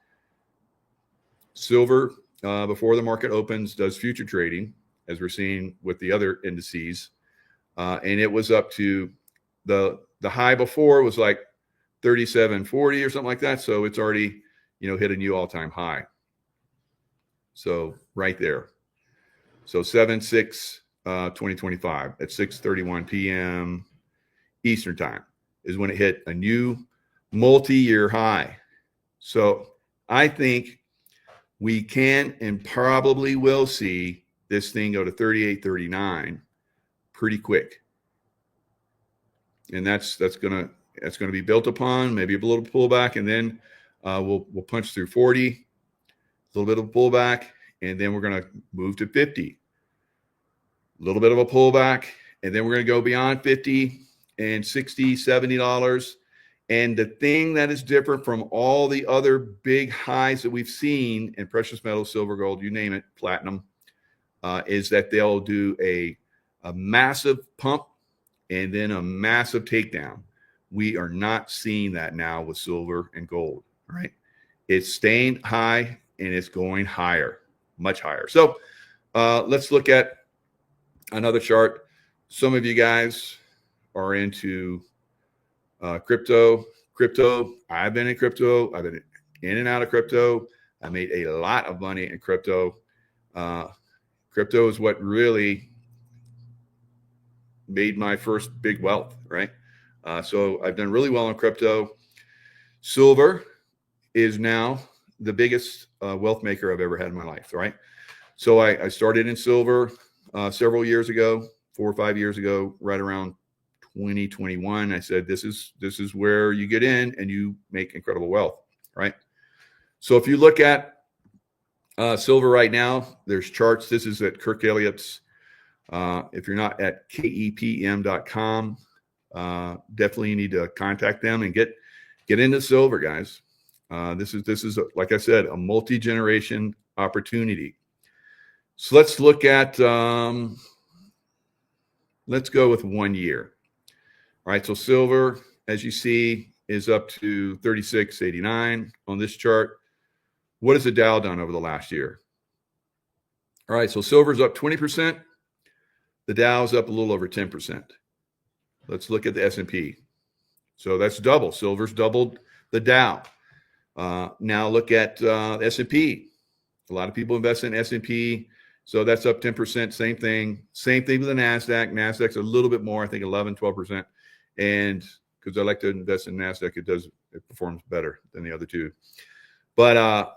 silver, before the market opens, does future trading, as we're seeing with the other indices. And it was up to the high before was like 37.40 or something like that. So it's already, hit a new all-time high. So right there. So 7/6/2025 at 6:31 p.m. Eastern time is when it hit a new multi-year high. So I think we can and probably will see this thing go to 38.39 pretty quick. And that's going to be built upon maybe a little pullback, and then we'll punch through 40, a little bit of a pullback, and then we're going to move to 50. A little bit of a pullback, and then we're going to go beyond 50 and 60, $70. And the thing that is different from all the other big highs that we've seen in precious metals, silver, gold, you name it, platinum, is that they'll do a massive pump and then a massive takedown. We are not seeing that now with silver and gold, right? It's staying high and it's going higher, much higher. So let's look at another chart. Some of you guys are into crypto. I've been in crypto. I've been in and out of crypto. I made a lot of money in crypto. Crypto is what really made my first big wealth, right? So I've done really well in crypto. Silver is now the biggest wealth maker I've ever had in my life, right? So I started in silver several years ago, 4 or 5 years ago, right around 2021. I said, this is where you get in and you make incredible wealth, right? So if you look at silver right now, there's charts. This is at Kirk Elliott's. If you're not at kepm.com, definitely you need to contact them and get into silver, guys. This is like I said, a multi-generation opportunity. So let's look at, let's go with 1 year. All right, so silver, as you see, is up to 36.89 on this chart. What has the Dow done over the last year? All right, so silver's up 20%. The Dow's up a little over 10%. Let's look at the S&P. So that's double. Silver's doubled the Dow. Now look at the S&P. A lot of people invest in S&P. So that's up 10%. Same thing. Same thing with the NASDAQ. NASDAQ's a little bit more, I think 11, 12%. And because I like to invest in NASDAQ, it performs better than the other two. But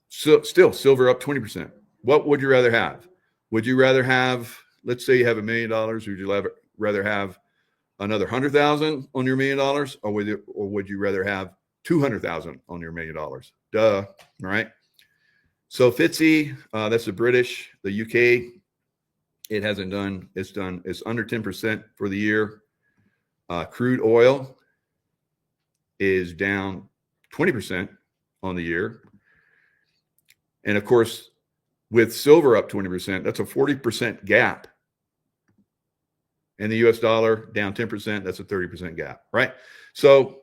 so still, silver up 20%. What would you rather have? Would you rather have, let's say you have $1 million, or would you rather have another 100,000 on your $1 million, or would you rather have 200,000 on your $1 million? Duh. All right. So FTSE, that's the British, the UK. It's under 10% for the year. Crude oil is down 20% on the year. And of course, with silver up 20%, that's a 40% gap. And the US dollar down 10%, that's a 30% gap, right? So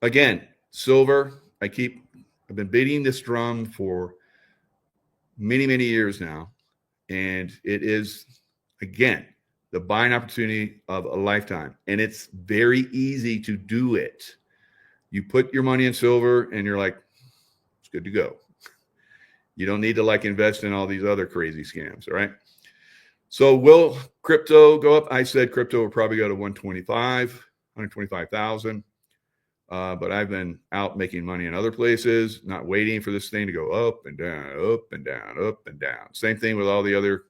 again, silver, I've been beating this drum for many, many years now. And it is, again, the buying opportunity of a lifetime. And it's very easy to do it. You put your money in silver and you're like, it's good to go. You don't need to invest in all these other crazy scams, all right? So will crypto go up? I said crypto will probably go to 125,000. But I've been out making money in other places, not waiting for this thing to go up and down, up and down, up and down. Same thing with all the other,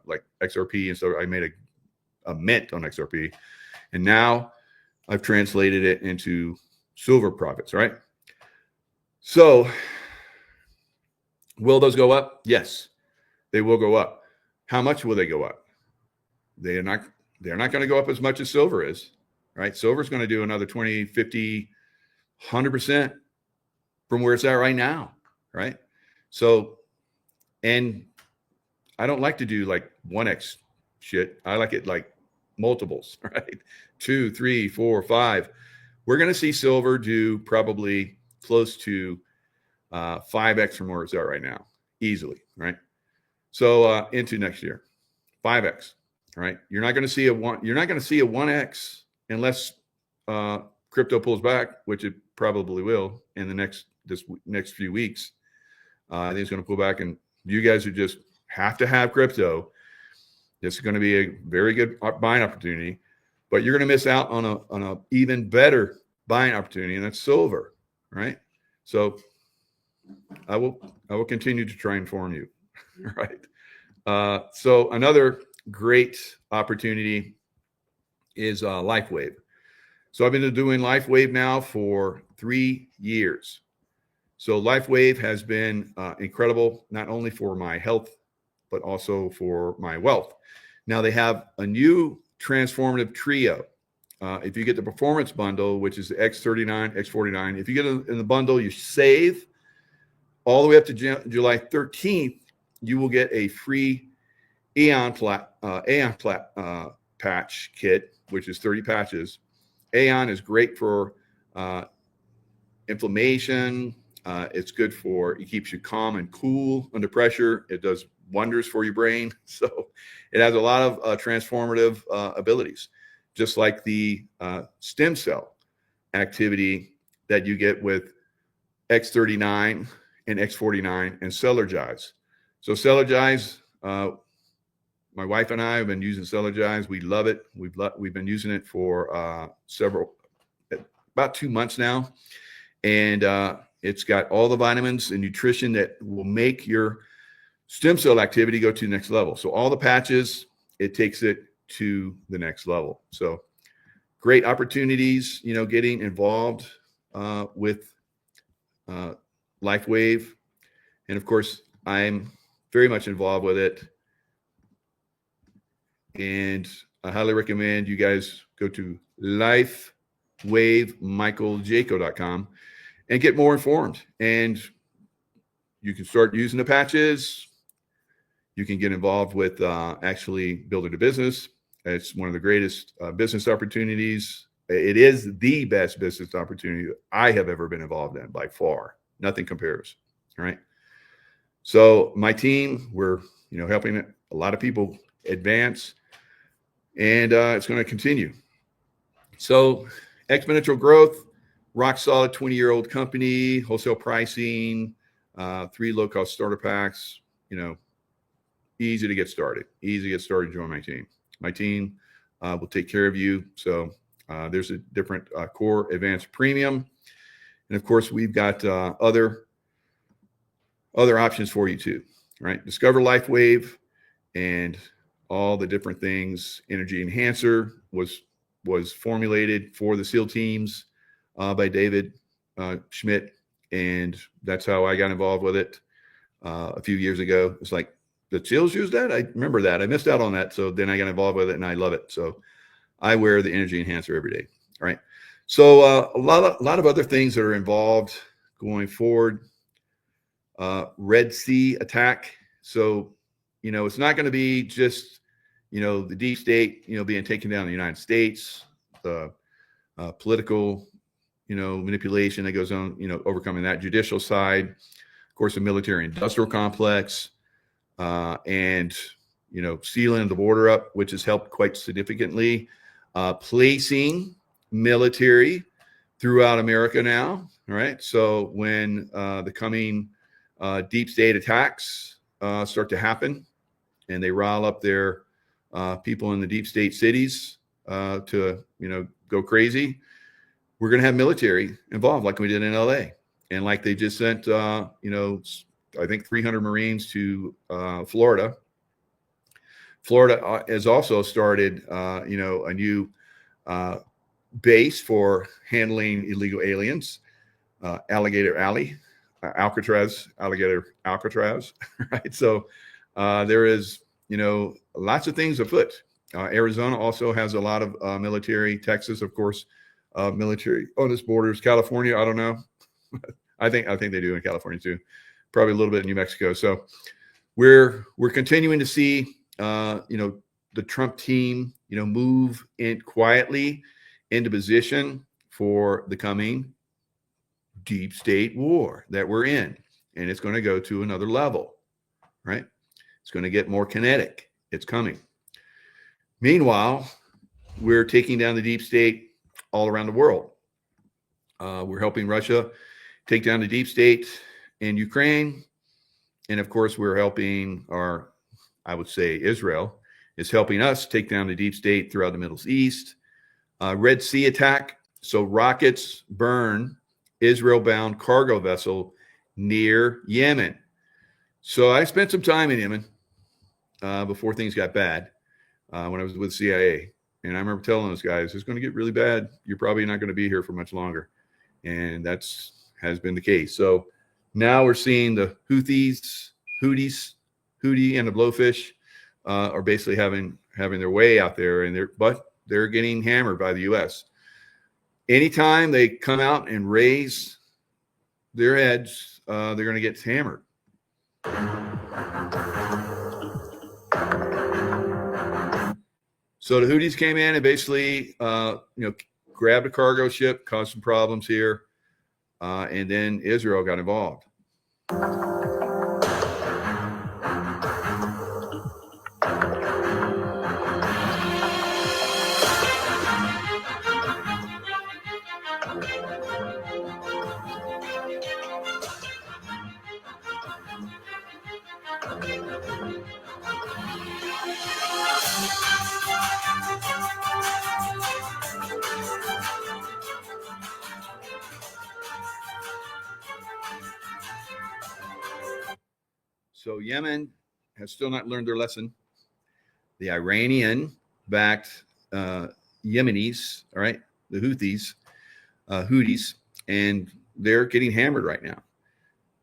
like XRP and stuff. I made a mint on XRP, and now I've translated it into silver profits, right? So will those go up? Yes, they will go up. How much will they go up? They're not going to go up as much as silver is. Right? Silver's going to do another 20, 50, 100% from where it's at right now. Right? So, and I don't like to do 1x shit. I like it like multiples, right? 2, 3, 4, 5. We're going to see silver do probably close to 5x from where it's at right now, easily, right? So into next year, 5x, right? You're not going to see a 1x unless crypto pulls back, which it probably will in the next few weeks. I think it's going to pull back, and you guys who just have to have crypto, this is going to be a very good buying opportunity, but you're going to miss out on a even better buying opportunity, and that's silver, right? So I will continue to try and inform you, right? So another great opportunity is LifeWave. So I've been doing LifeWave now for 3 years. So LifeWave has been incredible, not only for my health, but also for my wealth. Now they have a new transformative trio. If you get the performance bundle, which is the X39, X49, if you get in the bundle, you save all the way up to July 13th, you will get a free Aeon patch kit, which is 30 patches. Aeon is great for inflammation. It's good for, it keeps you calm and cool under pressure. It does wonders for your brain. So it has a lot of transformative abilities, just like the stem cell activity that you get with X39 and X49 and Celergize. So Celergize, my wife and I have been using Celergize. We love it. We've been using it for about 2 months now. And it's got all the vitamins and nutrition that will make your stem cell activity go to the next level. So all the patches, it takes it to the next level. So great opportunities, getting involved with LifeWave. And of course, I'm very much involved with it. And I highly recommend you guys go to lifewavemichaeljaco.com and get more informed. And you can start using the patches. You can get involved with actually building a business. It's one of the greatest business opportunities. It is the best business opportunity I have ever been involved in by far. Nothing compares, right? So my team, we're helping a lot of people advance, and it's going to continue. So exponential growth, rock solid 20-year-old company, wholesale pricing, 3 low-cost starter packs, easy to get started. Join my team. My team will take care of you. So there's a different core advanced premium. And of course, we've got other options for you too, right? Discover LifeWave and all the different things. Energy Enhancer was formulated for the SEAL teams by David Schmidt. And that's how I got involved with it a few years ago. It's like, the SEALs use that? I remember that. I missed out on that. So then I got involved with it, and I love it. So I wear the Energy Enhancer every day. All right. So a lot of other things that are involved going forward. Red Sea attack. So, it's not going to be just, the deep state, being taken down in the United States, the political, manipulation that goes on, overcoming that judicial side, of course, the military industrial complex, and, sealing the border up, which has helped quite significantly, placing military throughout America now. All right. So when the coming deep state attacks start to happen and they rile up their people in the deep state cities to, go crazy, we're going to have military involved like we did in LA. And like they just sent, I think 300 Marines to Florida. Florida has also started, a new base for handling illegal aliens, Alligator Alley, Alligator Alcatraz, right? So there is, lots of things afoot. Arizona also has a lot of military. Texas, of course, military on its borders. California, I don't know. I think they do in California too. Probably a little bit in New Mexico. So we're continuing to see, the Trump team, move in quietly into position for the coming deep state war that we're in. And it's going to go to another level, right? It's going to get more kinetic. It's coming. Meanwhile, we're taking down the deep state all around the world. We're helping Russia take down the deep state in Ukraine. And of course, we're helping I would say Israel is helping us take down the deep state throughout the Middle East. Red Sea attack. So rockets burn Israel-bound cargo vessel near Yemen. So I spent some time in Yemen before things got bad when I was with CIA. And I remember telling those guys, it's going to get really bad. You're probably not going to be here for much longer. And has been the case. So now we're seeing the Houthi and the Blowfish are basically having their way out there, and they're getting hammered by the U.S. Anytime they come out and raise their heads, they're going to get hammered. So the Houthis came in and basically, grabbed a cargo ship, caused some problems here, and then Israel got involved. So Yemen has still not learned their lesson. The Iranian-backed Yemenis, all right, the Houthis, and they're getting hammered right now.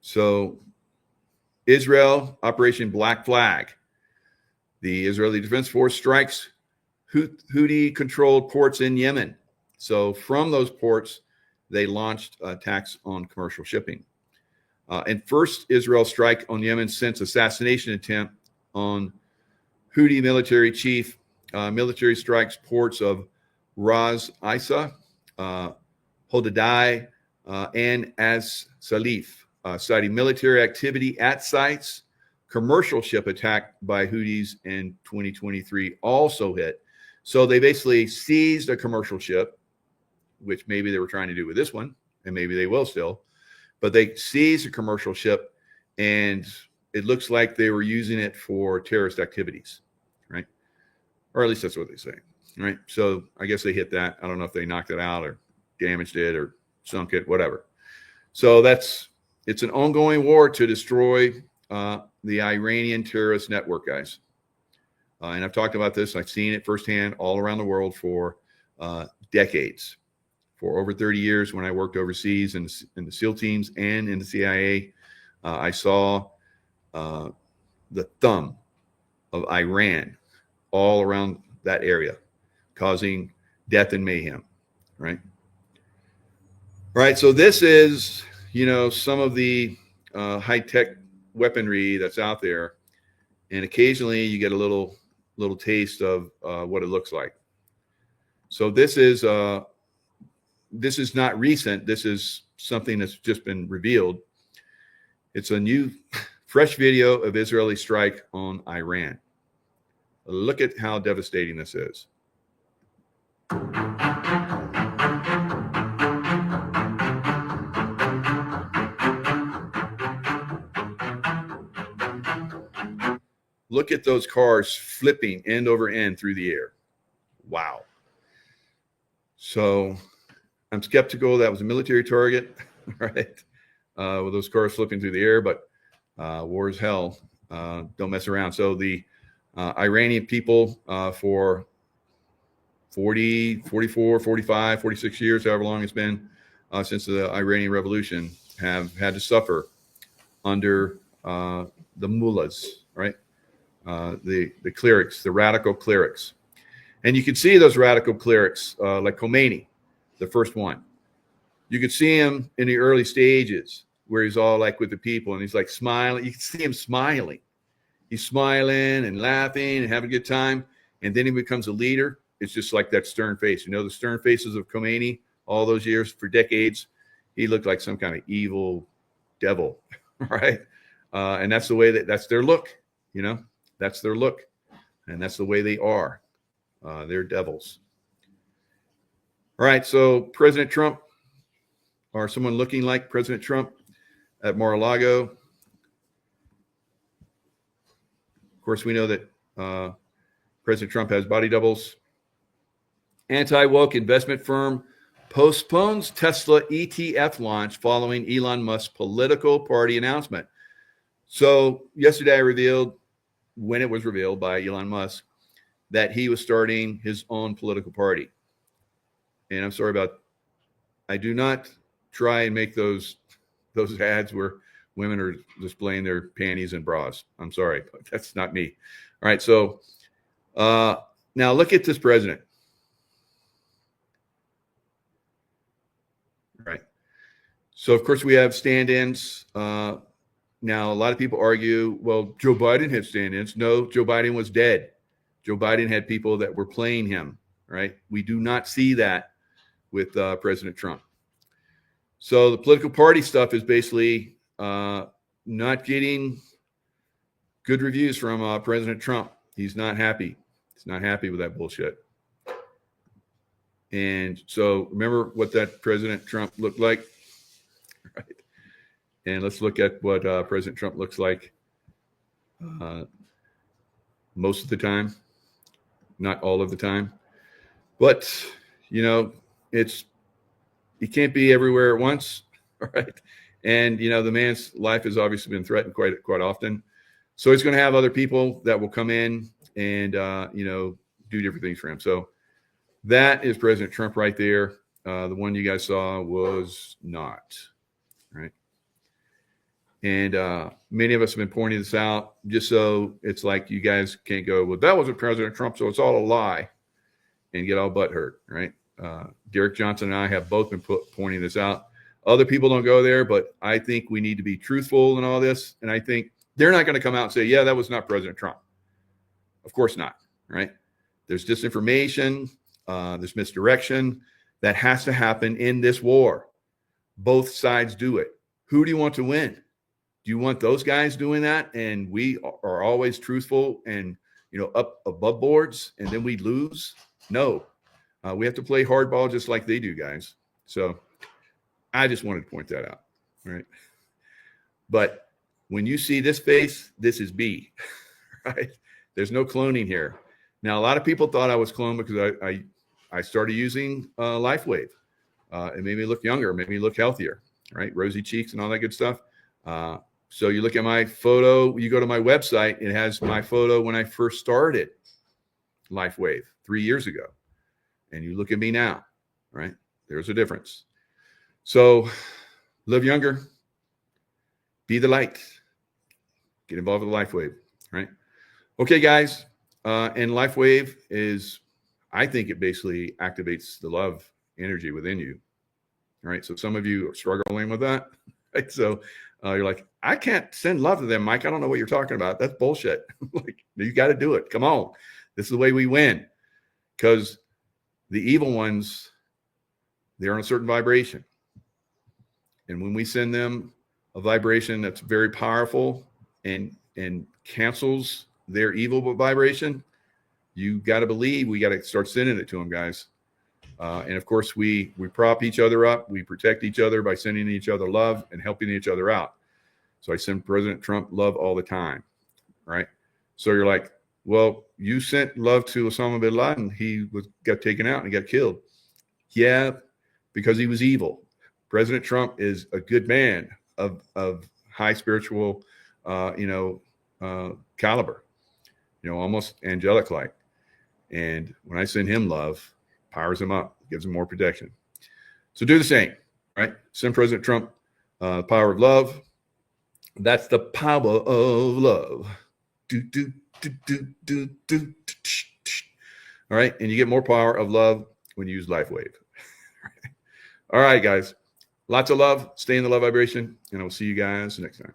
So Israel, Operation Black Flag. The Israeli Defense Force strikes Houthi-controlled ports in Yemen. So from those ports, they launched attacks on commercial shipping. And first Israel strike on Yemen since assassination attempt on Houthi military chief. Military strikes ports of Ras Isa, Hodeidah, and As Salif, citing military activity at sites. Commercial ship attack by Houthis in 2023 also hit. So they basically seized a commercial ship, which maybe they were trying to do with this one, and maybe they will still. But they seized a commercial ship, and it looks like they were using it for terrorist activities, right? Or at least that's what they say, right? So I guess they hit that. I don't know if they knocked it out or damaged it or sunk it, whatever. So it's an ongoing war to destroy the Iranian terrorist network, guys. And I've talked about this. I've seen it firsthand all around the world for decades. For over 30 years, when I worked overseas in the SEAL teams and in the CIA, I saw the thumb of Iran all around that area, causing death and mayhem, right? All right, so this is, some of the high-tech weaponry that's out there, and occasionally you get a little taste of what it looks like. So this is not recent. This is something that's just been revealed. It's a new, fresh video of Israeli strike on Iran. Look at how devastating this is. Look at those cars flipping end over end through the air. Wow. So I'm skeptical that was a military target, right? With those cars flipping through the air, but war is hell. Don't mess around. So the Iranian people for 40, 44, 45, 46 years, however long it's been since the Iranian Revolution, have had to suffer under the mullahs, right? The clerics, the radical clerics. And you can see those radical clerics like Khomeini, the first one. You could see him in the early stages where he's all like with the people and he's like smiling. You can see him smiling. He's smiling and laughing and having a good time. and then he becomes a leader. It's just like that stern face. You know, the stern faces of Khomeini all those years, for decades, he looked like some kind of evil devil, right? And that's the way that's their look, you know, that's their look. And that's the way they are. They're devils. All right, so President Trump, or someone looking like President Trump at Mar-a-Lago. Of course, we know that President Trump has body doubles. Anti-woke investment firm postpones Tesla ETF launch following Elon Musk's political party announcement. So yesterday I revealed, when it was revealed by Elon Musk, that he was starting his own political party. And I'm sorry about, I do not try and make those ads where women are displaying their panties and bras. I'm sorry, but that's not me. All right, so now look at this president. Right. So of course we have stand-ins. Now a lot of people argue, well, Joe Biden had stand-ins. No, Joe Biden was dead. Joe Biden had people that were playing him. Right. We do not see that with President Trump. So the political party stuff is basically not getting good reviews from President Trump. He's not happy. He's not happy with that bullshit. And so remember what that President Trump looked like, right? And let's look at what President Trump looks like most of the time, not all of the time. But, you know, you can't be everywhere at once, right? And, you know, the man's life has obviously been threatened quite often. So he's going to have other people that will come in and, you know, do different things for him. So that is President Trump right there. The one you guys saw was not, right? And many of us have been pointing this out just so it's like you guys can't go, well, that wasn't President Trump, so it's all a lie, and get all butthurt, right? Derek Johnson and I have both been pointing this out. Other people don't go there, but I think we need to be truthful in all this. And I think they're not going to come out and say, yeah, that was not President Trump. Of course not, right? There's disinformation. There's misdirection that has to happen in this war. Both sides do it. Who do you want to win? Do you want those guys doing that? And we are always truthful and, you know, up above boards, and then we lose? No. We have to play hardball just like they do, guys. So I just wanted to point that out, right? But when you see this face, this is B, right? There's no cloning here. Now, a lot of people thought I was cloned because I started using LifeWave. It made me look younger, made me look healthier, right? Rosy cheeks and all that good stuff. So you look at my photo, you go to my website, it has my photo when I first started LifeWave 3 years ago. And you look at me now, right? There's a difference. So live younger, be the light, get involved with LifeWave, right? Okay, guys. And LifeWave is, I think it basically activates the love energy within you, right? So some of you are struggling with that, right? So you're like, I can't send love to them, Mike. I don't know what you're talking about. That's bullshit. Like, you got to do it. Come on. This is the way we win. Because the evil ones, they're on a certain vibration. And when we send them a vibration that's very powerful and cancels their evil vibration, you got to believe we got to start sending it to them, guys. And of course, we prop each other up. We protect each other by sending each other love and helping each other out. So I send President Trump love all the time, right? So you're like, well, you sent love to Osama bin Laden. He got taken out and he got killed. Yeah, because he was evil. President Trump is a good man of high spiritual, caliber, almost angelic-like. And when I send him love, powers him up, gives him more protection. So do the same, right? Send President Trump power of love. That's the power of love. All right. And you get more power of love when you use LifeWave. All right, guys. Lots of love. Stay in the love vibration. And I will see you guys next time.